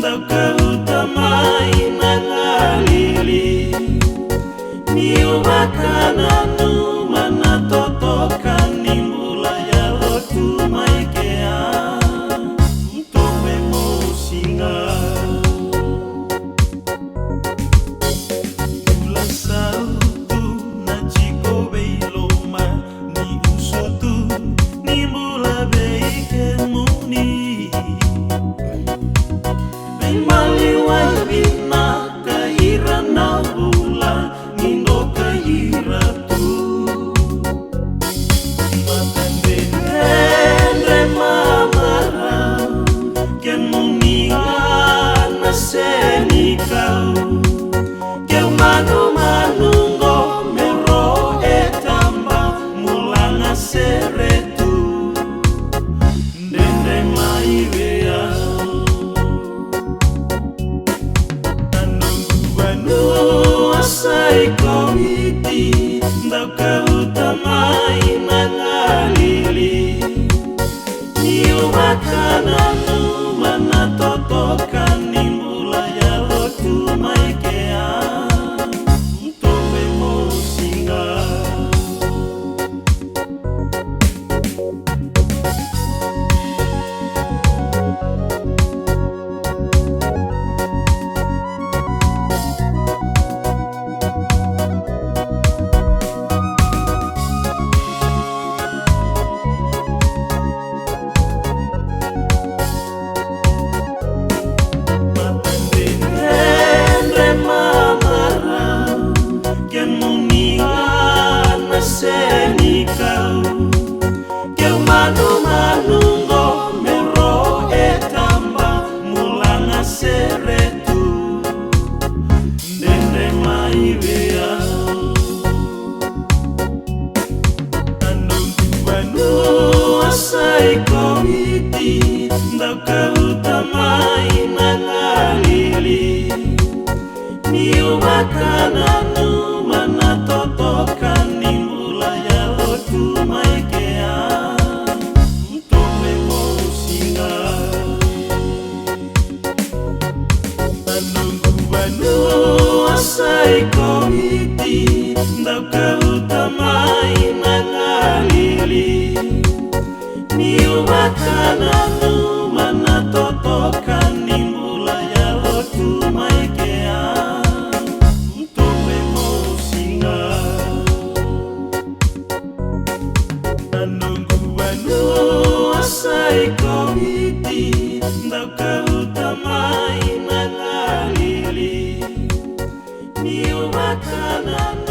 ndau kautamai nangalili niumakananu manatotokan nimbula yalotu maikea untuk memusinga mula sautu na chiko beiloma ni usutu nimbula beikemuni maliwai bina kaira na bula nindo kaira tu matandendre mamara kemuninga na senikau ke manu manungo mero etamba mulanga seretu dende maivea komiti ndau kautamai nangalili niumakananu manatotokan nimbula yalotu maikea untuk memusinga senikau ke manu manungo mero etamba mulanga seretu dende maivea anungu asai komiti ndau kautamai nangalili niumakananu manatotokan nimbula yalotu maikea untuk memusinga anungu asai komiti ndau kautamai nangalili niumakananu manatotokan nimbula yalotu maikea untuk memusinga anungu asai komiti ndau kautamai nangalili niumakananu